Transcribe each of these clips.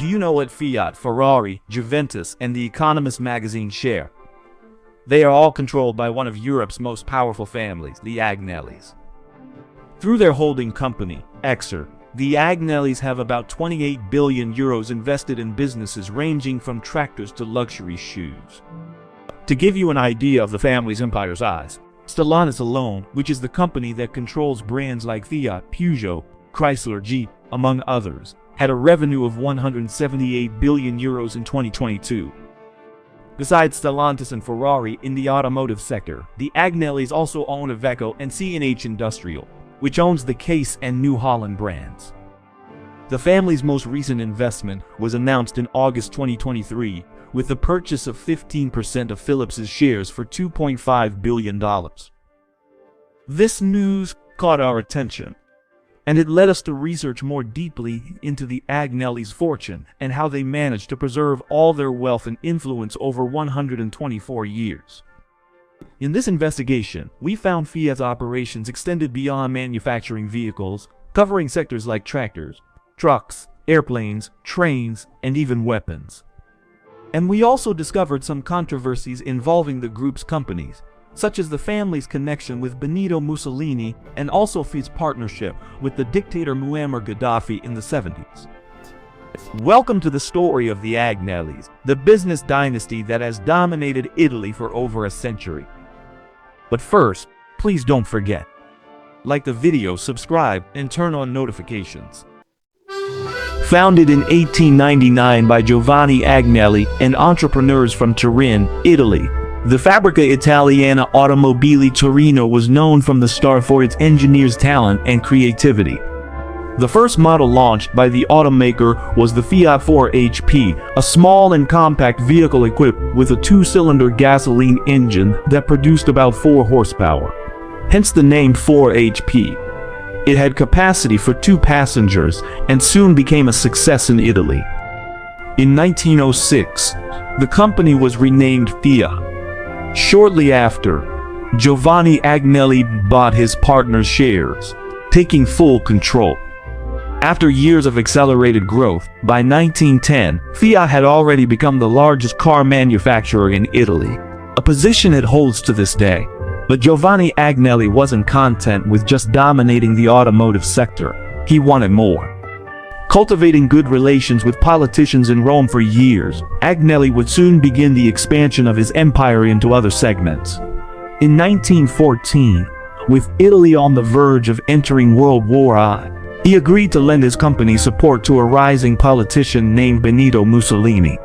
Do you know what Fiat, Ferrari, Juventus, and The Economist magazine share? They are all controlled by one of Europe's most powerful families, the Agnellis. Through their holding company, Exor, the Agnellis have about 28 billion euros invested in businesses ranging from tractors to luxury shoes. To give you an idea of the family's empire size, Stellantis alone, which is the company that controls brands like Fiat, Peugeot, Chrysler, Jeep, among others, had a revenue of 178 billion euros in 2022. Besides Stellantis and Ferrari in the automotive sector, the Agnellis also own Iveco and C&H Industrial, which owns the Case and New Holland brands. The family's most recent investment was announced in August 2023 with the purchase of 15% of Philips's shares for $2.5 billion. This news caught our attention, and it led us to research more deeply into the Agnellis' fortune and how they managed to preserve all their wealth and influence over 124 years. In this investigation, we found Fiat's operations extended beyond manufacturing vehicles, covering sectors like tractors, trucks, airplanes, trains, and even weapons. And we also discovered some controversies involving the group's companies, such as the family's connection with Benito Mussolini and also Fiat's partnership with the dictator Muammar Gaddafi in the 70s. Welcome to the story of the Agnellis, the business dynasty that has dominated Italy for over a century. But first, please don't forget, like the video, subscribe, and turn on notifications. Founded in 1899 by Giovanni Agnelli and entrepreneurs from Turin, Italy, the Fabbrica Italiana Automobili Torino was known from the start for its engineers' talent and creativity. The first model launched by the automaker was the Fiat 4HP, a small and compact vehicle equipped with a two-cylinder gasoline engine that produced about 4 horsepower, hence the name 4HP. It had capacity for 2 passengers and soon became a success in Italy. In 1906, the company was renamed Fiat. Shortly after, Giovanni Agnelli bought his partner's shares, taking full control. After years of accelerated growth, by 1910, Fiat had already become the largest car manufacturer in Italy, a position it holds to this day. But Giovanni Agnelli wasn't content with just dominating the automotive sector. He wanted more. Cultivating good relations with politicians in Rome for years, Agnelli would soon begin the expansion of his empire into other segments. In 1914, with Italy on the verge of entering World War I, he agreed to lend his company support to a rising politician named Benito Mussolini.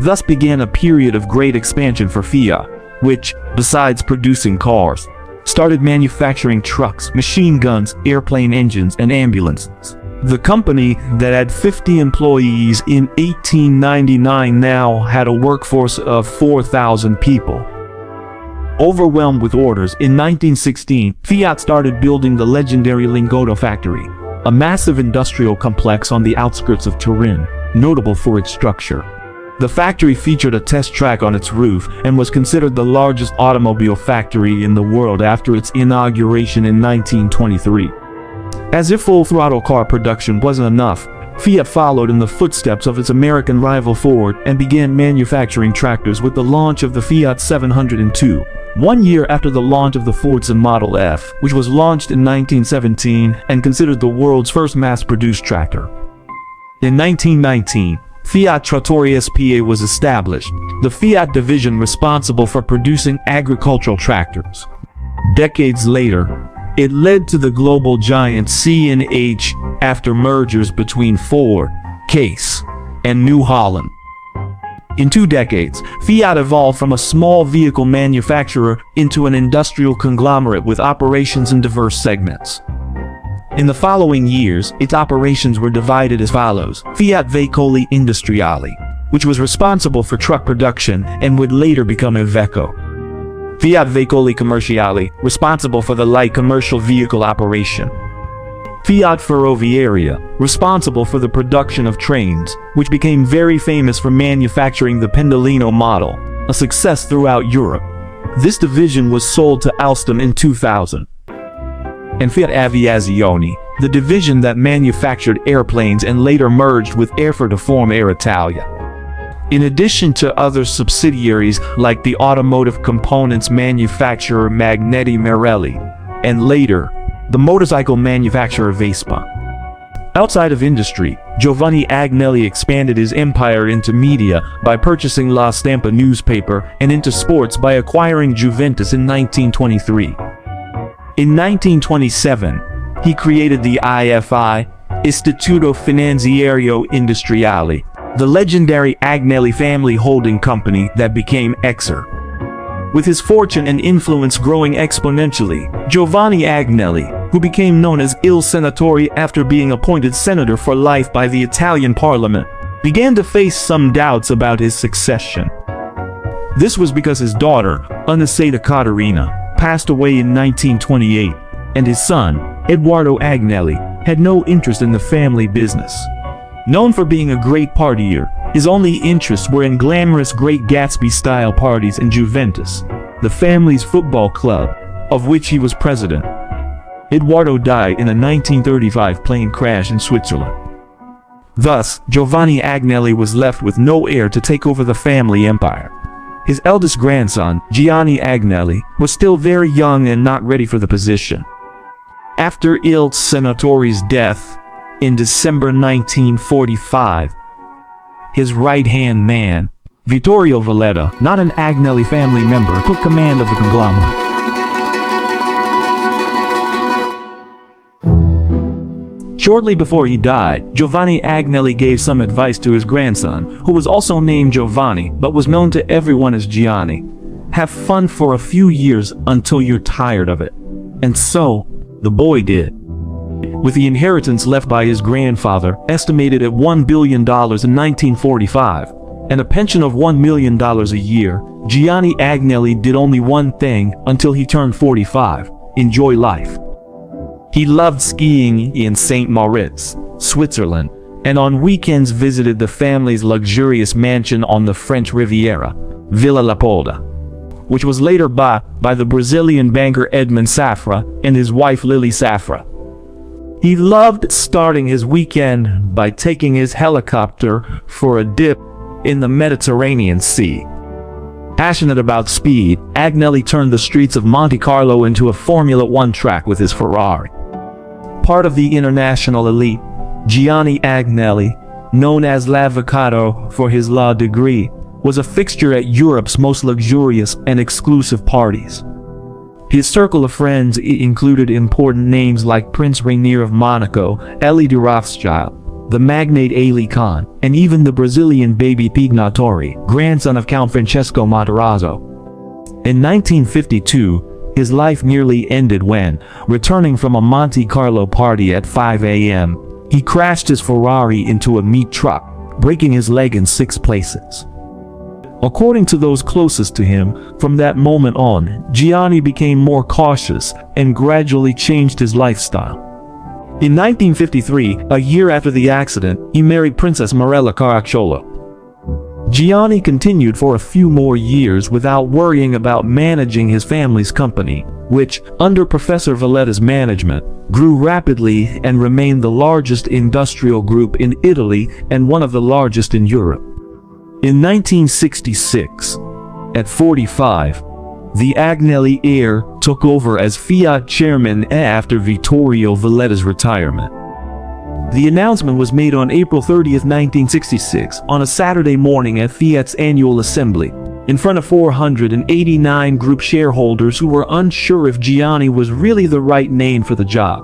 Thus began a period of great expansion for Fiat, which, besides producing cars, started manufacturing trucks, machine guns, airplane engines, and ambulances. The company that had 50 employees in 1899 now had a workforce of 4,000 people. Overwhelmed with orders, in 1916, Fiat started building the legendary Lingotto factory, a massive industrial complex on the outskirts of Turin, notable for its structure. The factory featured a test track on its roof and was considered the largest automobile factory in the world after its inauguration in 1923. As if full-throttle car production wasn't enough, Fiat followed in the footsteps of its American rival Ford and began manufacturing tractors with the launch of the Fiat 702, 1 year after the launch of the Fordson Model F, which was launched in 1917 and considered the world's first mass-produced tractor. In 1919, Fiat Trattori SPA was established, the Fiat division responsible for producing agricultural tractors. Decades later, it led to the global giant C&H after mergers between Ford, Case, and New Holland. In 2 decades, Fiat evolved from a small vehicle manufacturer into an industrial conglomerate with operations in diverse segments. In the following years, its operations were divided as follows: Fiat Veicoli Industriali, which was responsible for truck production and would later become Iveco. Fiat Veicoli Commerciali, responsible for the light commercial vehicle operation. Fiat Ferroviaria, responsible for the production of trains, which became very famous for manufacturing the Pendolino model, a success throughout Europe. This division was sold to Alstom in 2000. And Fiat Aviazione, the division that manufactured airplanes and later merged with Airfer to form Air Italia. In addition to other subsidiaries like the automotive components manufacturer Magneti Marelli, and later, the motorcycle manufacturer Vespa. Outside of industry, Giovanni Agnelli expanded his empire into media by purchasing La Stampa newspaper and into sports by acquiring Juventus in 1923. In 1927, he created the IFI, Istituto Finanziario Industriale, the legendary Agnelli family holding company that became Exor. With his fortune and influence growing exponentially, Giovanni Agnelli, who became known as Il Senatore after being appointed senator for life by the Italian parliament, began to face some doubts about his succession. This was because his daughter, Annaseta Caterina, passed away in 1928, and his son, Edoardo Agnelli, had no interest in the family business. Known for being a great partier, his only interests were in glamorous Great Gatsby-style parties in Juventus, the family's football club, of which he was president. Edoardo died in a 1935 plane crash in Switzerland. Thus, Giovanni Agnelli was left with no heir to take over the family empire. His eldest grandson, Gianni Agnelli, was still very young and not ready for the position. After Il Senatore's death, in December 1945, his right-hand man, Vittorio Valletta, not an Agnelli family member, took command of the conglomerate. Shortly before he died, Giovanni Agnelli gave some advice to his grandson, who was also named Giovanni, but was known to everyone as Gianni. Have fun for a few years until you're tired of it. And so, the boy did. With the inheritance left by his grandfather, estimated at $1 billion in 1945, and a pension of $1 million a year, Gianni Agnelli did only one thing until he turned 45: enjoy life. He loved skiing in St. Moritz, Switzerland, and on weekends visited the family's luxurious mansion on the French Riviera, Villa Leopolda, which was later bought by the Brazilian banker Edmond Safra and his wife Lily Safra. He loved starting his weekend by taking his helicopter for a dip in the Mediterranean Sea. Passionate about speed, Agnelli turned the streets of Monte Carlo into a Formula One track with his Ferrari. Part of the international elite, Gianni Agnelli, known as l'Avvocato for his law degree, was a fixture at Europe's most luxurious and exclusive parties. His circle of friends included important names like Prince Rainier of Monaco, Elie de Rothschild, the magnate Ali Khan, and even the Brazilian baby Pignatore, grandson of Count Francesco Matarazzo. In 1952, his life nearly ended when, returning from a Monte Carlo party at 5 a.m., he crashed his Ferrari into a meat truck, breaking his leg in 6 places. According to those closest to him, from that moment on, Gianni became more cautious and gradually changed his lifestyle. In 1953, a year after the accident, he married Princess Marella Caracciolo. Gianni continued for a few more years without worrying about managing his family's company, which, under Professor Valletta's management, grew rapidly and remained the largest industrial group in Italy and one of the largest in Europe. In 1966, at 45, the Agnelli heir took over as FIAT chairman after Vittorio Valletta's retirement. The announcement was made on April 30, 1966, on a Saturday morning at FIAT's annual assembly, in front of 489 group shareholders who were unsure if Gianni was really the right name for the job.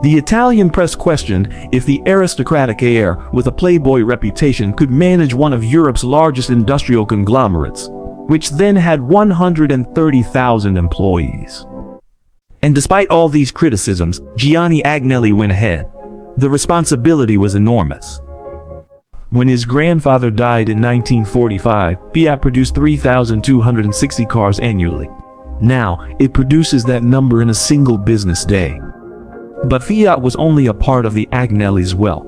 The Italian press questioned if the aristocratic heir with a playboy reputation could manage one of Europe's largest industrial conglomerates, which then had 130,000 employees. And despite all these criticisms, Gianni Agnelli went ahead. The responsibility was enormous. When his grandfather died in 1945, FIAT produced 3,260 cars annually. Now, it produces that number in a single business day. But FIAT was only a part of the Agnelli's wealth.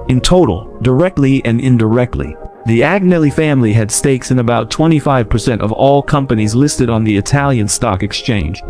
In total, directly and indirectly, the Agnelli family had stakes in about 25% of all companies listed on the Italian stock exchange.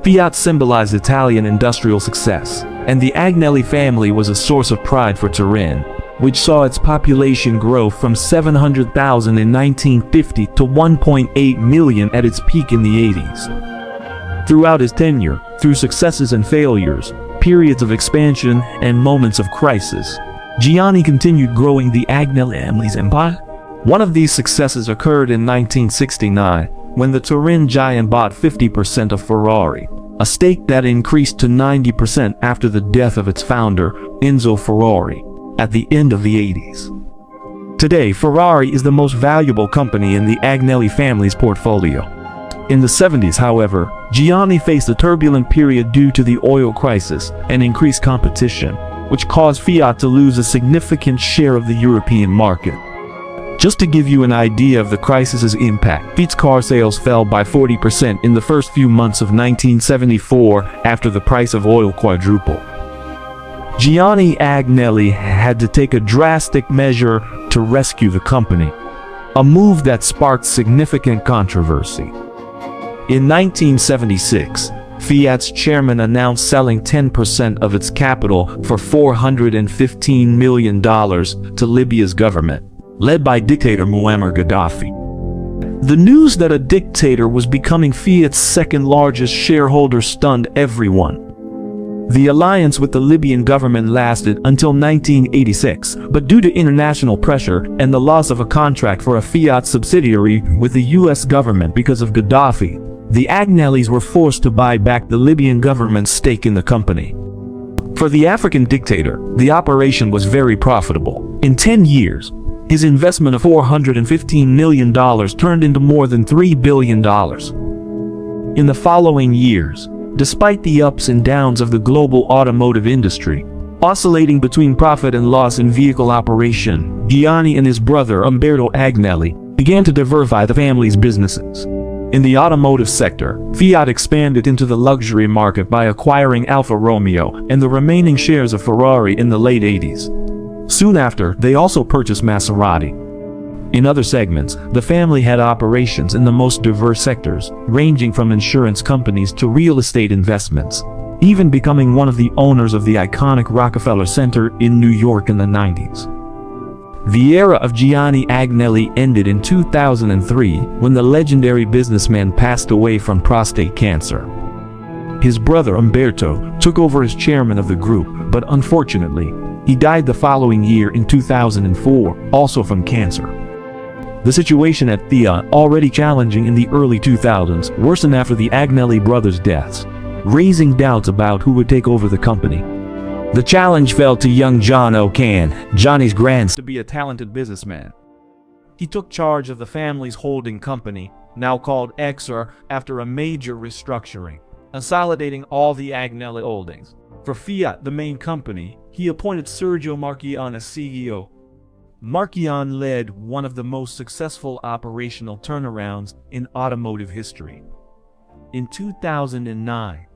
Fiat symbolized Italian industrial success, and the Agnelli family was a source of pride for Turin, which saw its population grow from 700,000 in 1950 to 1.8 million at its peak in the 80s. Throughout his tenure, through successes and failures, periods of expansion, and moments of crisis, Gianni continued growing the Agnelli family's empire. One of these successes occurred in 1969, when the Turin giant bought 50% of Ferrari, a stake that increased to 90% after the death of its founder, Enzo Ferrari, at the end of the 80s. Today, Ferrari is the most valuable company in the Agnelli family's portfolio. In the 70s, however, Gianni faced a turbulent period due to the oil crisis and increased competition, which caused Fiat to lose a significant share of the European market. Just to give you an idea of the crisis's impact, Fiat's car sales fell by 40% in the first few months of 1974 after the price of oil quadrupled. Gianni Agnelli had to take a drastic measure to rescue the company, a move that sparked significant controversy. In 1976, Fiat's chairman announced selling 10% of its capital for $415 million to Libya's government, led by dictator Muammar Gaddafi. The news that a dictator was becoming Fiat's second-largest shareholder stunned everyone. The alliance with the Libyan government lasted until 1986, but due to international pressure and the loss of a contract for a Fiat subsidiary with the US government because of Gaddafi, the Agnellis were forced to buy back the Libyan government's stake in the company. For the African dictator, the operation was very profitable. In 10 years, his investment of $415 million turned into more than $3 billion. In the following years, despite the ups and downs of the global automotive industry, oscillating between profit and loss in vehicle operation, Gianni and his brother Umberto Agnelli began to diversify the family's businesses. In the automotive sector, Fiat expanded into the luxury market by acquiring Alfa Romeo and the remaining shares of Ferrari in the late 80s. Soon after, they also purchased Maserati. In other segments, the family had operations in the most diverse sectors, ranging from insurance companies to real estate investments, even becoming one of the owners of the iconic Rockefeller Center in New York in the 90s. The era of Gianni Agnelli ended in 2003 when the legendary businessman passed away from prostate cancer. His brother Umberto took over as chairman of the group, but unfortunately, he died the following year in 2004, also from cancer. The situation at Fiat, already challenging in the early 2000s, worsened after the Agnelli brothers' deaths, raising doubts about who would take over the company. The challenge fell to young John O'Can, Johnny's grandson, to be a talented businessman. He took charge of the family's holding company, now called Exor, after a major restructuring, consolidating all the Agnelli holdings. For Fiat, the main company, he appointed Sergio Marchionne as CEO. Marchionne led one of the most successful operational turnarounds in automotive history. In 2009,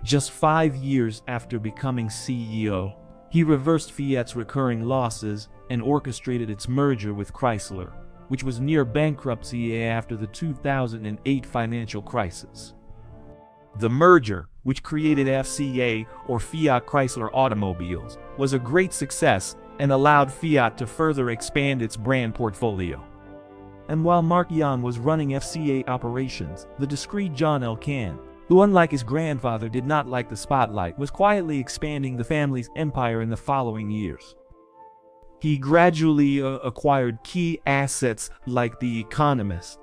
just 5 years after becoming CEO, he reversed Fiat's recurring losses and orchestrated its merger with Chrysler, which was near bankruptcy after the 2008 financial crisis. The merger, which created FCA, or Fiat Chrysler Automobiles, was a great success and allowed Fiat to further expand its brand portfolio. And while Marchionne was running FCA operations, the discreet John O'Can, who unlike his grandfather did not like the spotlight, was quietly expanding the family's empire in the following years. He gradually acquired key assets like The Economist,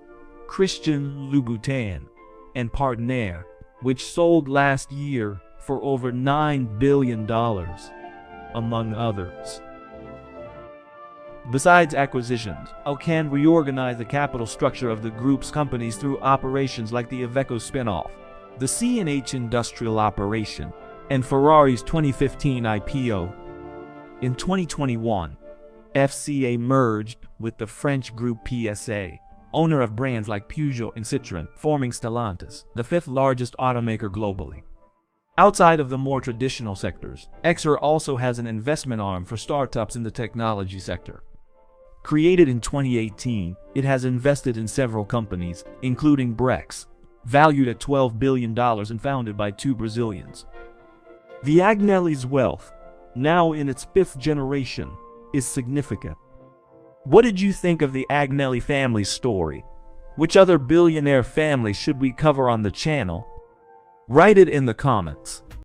Christian Louboutin, and Partner, which sold last year for over $9 billion, among others. Besides acquisitions, O'Can reorganized the capital structure of the group's companies through operations like the Iveco spin-off, the C&H industrial operation, and Ferrari's 2015 IPO. In 2021, FCA merged with the French group PSA, owner of brands like Peugeot and Citroën, forming Stellantis, the fifth largest automaker globally. Outside of the more traditional sectors, Exor also has an investment arm for startups in the technology sector. Created in 2018, it has invested in several companies, including Brex, valued at $12 billion and founded by two Brazilians. The Agnelli's wealth, now in its fifth generation, is significant. What did you think of the Agnelli family's story? Which other billionaire family should we cover on the channel? Write it in the comments.